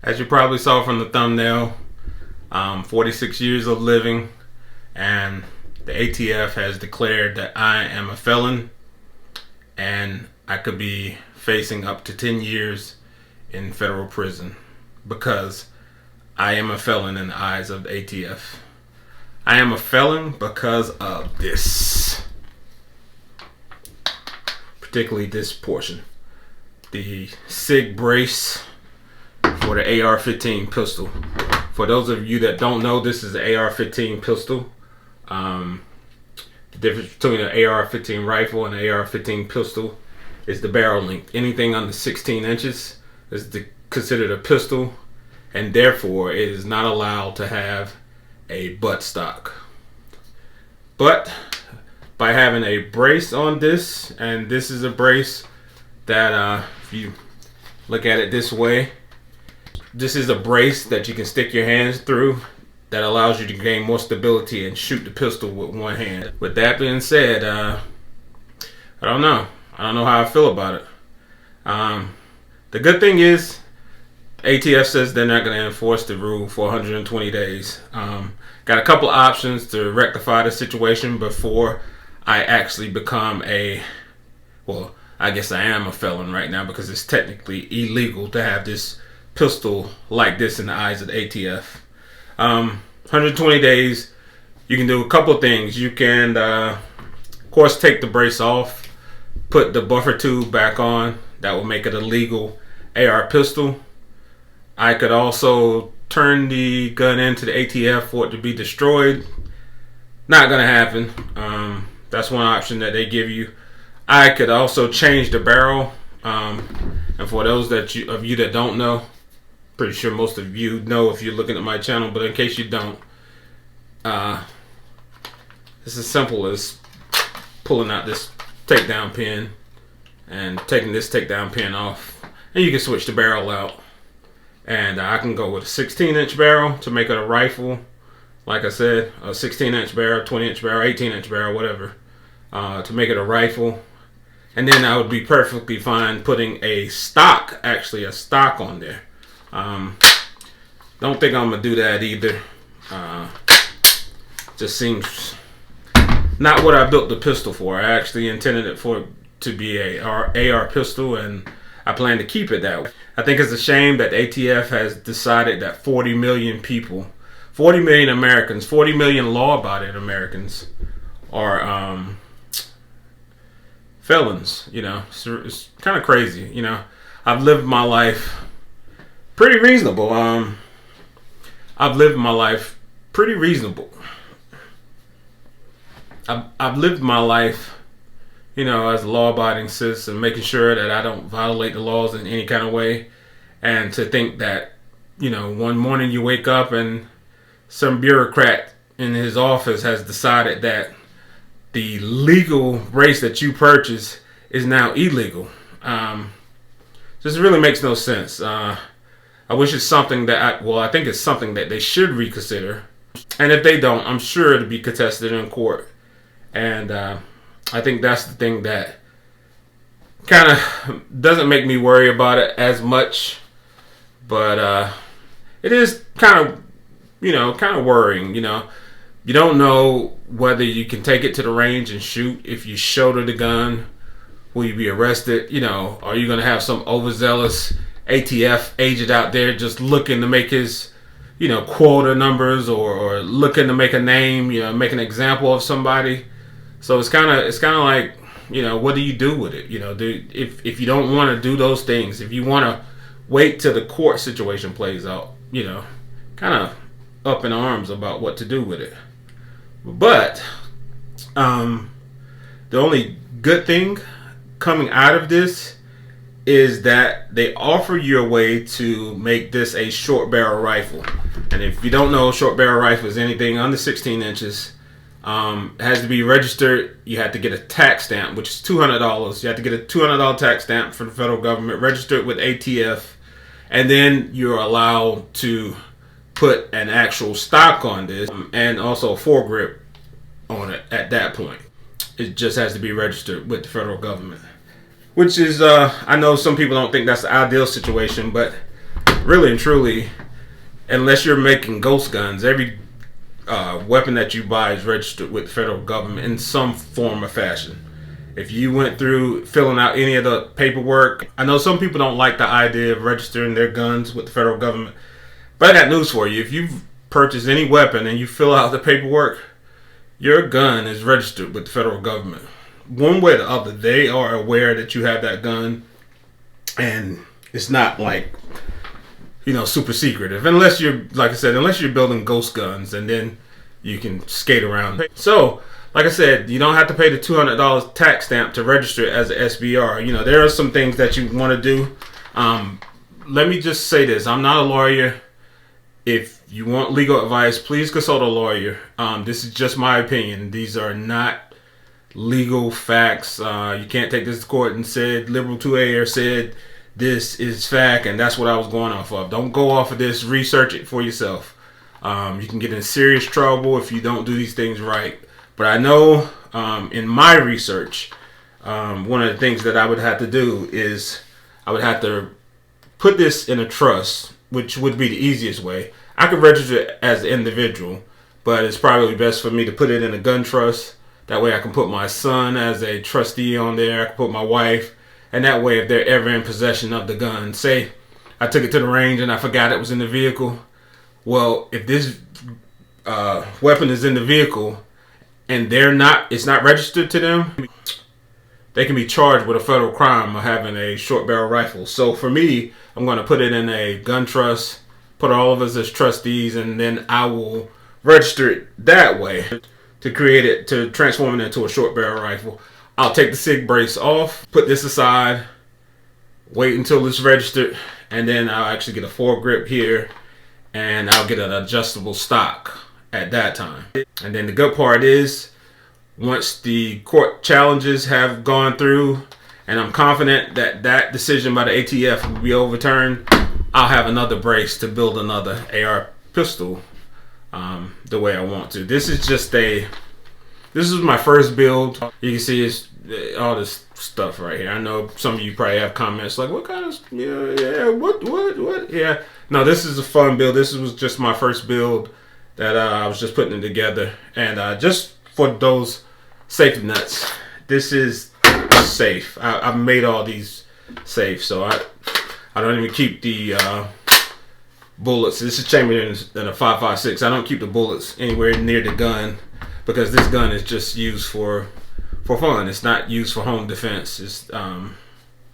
As you probably saw from the thumbnail, 46 years of living, and the ATF has declared that I am a felon and I could be facing up to 10 years in federal prison because I am a felon in the eyes of the ATF. I am a felon because of this, particularly this portion. The SIG brace for the AR-15 pistol. For those of you that don't know, this is the AR-15 pistol. The difference between an AR-15 rifle and an AR-15 pistol is the barrel length. Anything under 16 inches is considered a pistol, and therefore it is not allowed to have a buttstock. But by having a brace on this, and this is a brace that if you look at it this way, this is a brace that you can stick your hands through that allows you to gain more stability and shoot the pistol with one hand. With that being said, I don't know how I feel about it. The good thing is ATF says they're not going to enforce the rule for 120 days. Got a couple options to rectify the situation before I actually become I guess I am a felon right now, because it's technically illegal to have this pistol like this in the eyes of the ATF. 120 days, you can do a couple of things. You can, of course, take the brace off, put the buffer tube back on. That will make it a legal AR pistol. I could also turn the gun into the ATF for it to be destroyed. Not gonna happen. That's one option that they give you. I could also change the barrel. And for those of you that don't know, pretty sure most of you know if you're looking at my channel, but in case you don't, it's as simple as pulling out this takedown pin and taking this takedown pin off, and you can switch the barrel out. And I can go with a 16-inch barrel to make it a rifle. Like I said, a 16-inch barrel, 20-inch barrel, 18-inch barrel, whatever, to make it a rifle. And then I would be perfectly fine putting a stock on there. Don't think I'm gonna do that either. Just seems not what I built the pistol for. I actually intended it to be a AR pistol, and I plan to keep it that way. I think it's a shame that ATF has decided that 40 million people, 40 million Americans, 40 million law-abiding Americans are felons. You know, it's kind of crazy. You know, I've lived my life pretty reasonable. I've lived my life, you know, as a law-abiding citizen, making sure that I don't violate the laws in any kind of way. And to think that, you know, one morning you wake up and some bureaucrat in his office has decided that the legal race that you purchase is now illegal. This really makes no sense. I wish it's something that I think it's something that they should reconsider. And if they don't, I'm sure it'll be contested in court. And I think that's the thing that kind of doesn't make me worry about it as much. But it is kind of worrying. You know, you don't know whether you can take it to the range and shoot. If you shoulder the gun, will you be arrested? You know, are you going to have some overzealous ATF agent out there just looking to make his, you know, quota numbers, or looking to make a name, you know, make an example of somebody? So it's kind of like, you know, what do you do with it? You know, if you don't want to do those things, if you want to wait till the court situation plays out, you know, kind of up in arms about what to do with it. But the only good thing coming out of this is that they offer you a way to make this a short barrel rifle. And if you don't know, short barrel rifle is anything under 16 inches. It has to be registered. You have to get a tax stamp, which is $200. You have to get a $200 tax stamp from the federal government, registered with ATF, and then you're allowed to put an actual stock on this, and also a foregrip on it at that point. It just has to be registered with the federal government, which is, I know some people don't think that's the ideal situation, but really and truly, unless you're making ghost guns, every weapon that you buy is registered with the federal government in some form or fashion. If you went through filling out any of the paperwork, I know some people don't like the idea of registering their guns with the federal government, but I got news for you. If you've purchased any weapon and you fill out the paperwork, your gun is registered with the federal government. One way or the other, they are aware that you have that gun, and it's not like, super secretive. Unless you're, like I said, unless you're building ghost guns, and then you can skate around. So, like I said, you don't have to pay the $200 tax stamp to register as an SBR. There are some things that you want to do. Let me just say this. I'm not a lawyer. If you want legal advice, please consult a lawyer. This is just my opinion. These are not legal facts. You can't take this to court and said Liberal 2A or said this is fact and that's what I was going off of. Don't go off of this. Research it for yourself. You can get in serious trouble if you don't do these things right. But I know in my research, one of the things that I would have to do is I would have to put this in a trust, which would be the easiest way. I could register it as an individual, but it's probably best for me to put it in a gun trust. That way I can put my son as a trustee on there. I can put my wife. And that way, if they're ever in possession of the gun, say I took it to the range and I forgot it was in the vehicle. Well, if this weapon is in the vehicle and it's not registered to them, they can be charged with a federal crime of having a short barrel rifle. So for me, I'm going to put it in a gun trust, put all of us as trustees, and then I will register it that way to transform it into a short barrel rifle. I'll take the SIG brace off, put this aside, wait until it's registered, and then I'll actually get a foregrip here, and I'll get an adjustable stock at that time. And then the good part is, once the court challenges have gone through, and I'm confident that that decision by the ATF will be overturned, I'll have another brace to build another AR pistol the way I want to. This is my first build. You can see it's all this stuff right here. I know some of you probably have comments like, what kind of, what? Yeah. No, this is a fun build. This was just my first build that I was just putting it together. And just for those safety nuts, this is safe. I've made all these safe, so I don't even keep the bullets. This is chambered in a 5.56. I don't keep the bullets anywhere near the gun, because this gun is just used for fun. It's not used for home defense. It's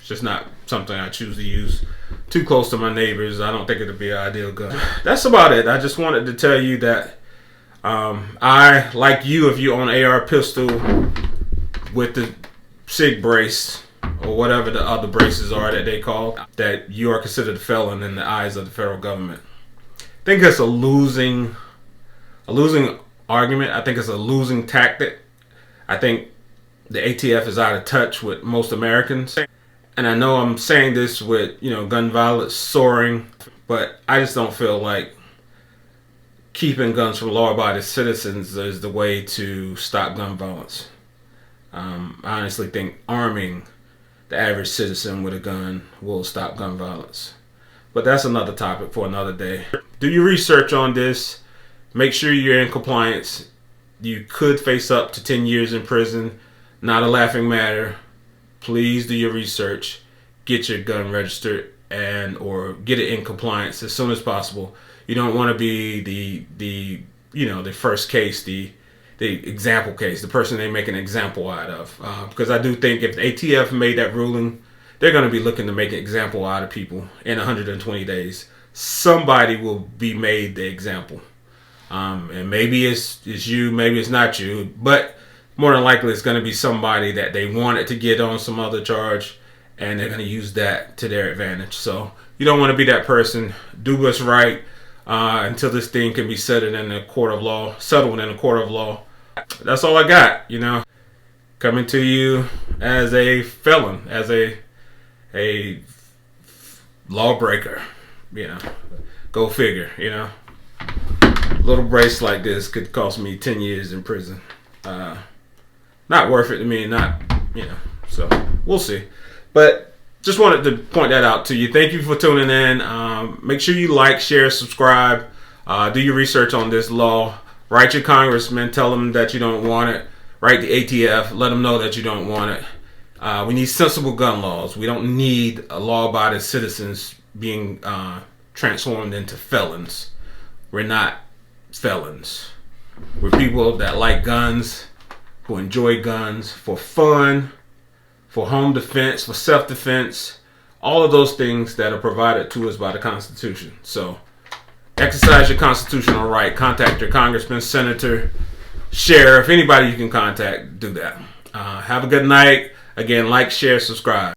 just not something I choose to use too close to my neighbors. I don't think it'll be an ideal gun. That's about it. I just wanted to tell you that I, like you, if you own an AR pistol with the SIG brace or whatever the other braces are that they call, that you are considered a felon in the eyes of the federal government. I think it's a losing argument. I think it's a losing tactic. I think the ATF is out of touch with most Americans. And I know I'm saying this with, gun violence soaring, but I just don't feel like keeping guns from law-abiding citizens is the way to stop gun violence. I honestly think arming the average citizen with a gun will stop gun violence. But that's another topic for another day. Do your research on this. Make sure you're in compliance. You could face up to 10 years in prison. Not a laughing matter. Please do your research. Get your gun registered or get it in compliance as soon as possible. You don't want to be the first case, the example case, the person they make an example out of. Because I do think if the ATF made that ruling, they're going to be looking to make an example out of people in 120 days. Somebody will be made the example. And maybe it's you, maybe it's not you, but more than likely it's going to be somebody that they wanted to get on some other charge, and they're going to use that to their advantage. So you don't want to be that person. Do what's right until this thing can be settled in a court of law. That's all I got, coming to you as a felon, as a lawbreaker, go figure, A little brace like this could cost me 10 years in prison. Not worth it to me, so we'll see. But just wanted to point that out to you. Thank you for tuning in. Make sure you like, share, subscribe. Do your research on this law. Write your congressman. Tell them that you don't want it. Write the ATF. Let them know that you don't want it. We need sensible gun laws. We don't need law-abiding citizens being transformed into felons. We're not felons. We're people that like guns, who enjoy guns for fun, for home defense, for self-defense, all of those things that are provided to us by the Constitution. So exercise your constitutional right. Contact your congressman, senator, sheriff, anybody you can contact, do that. Have a good night. Again, like, share, subscribe.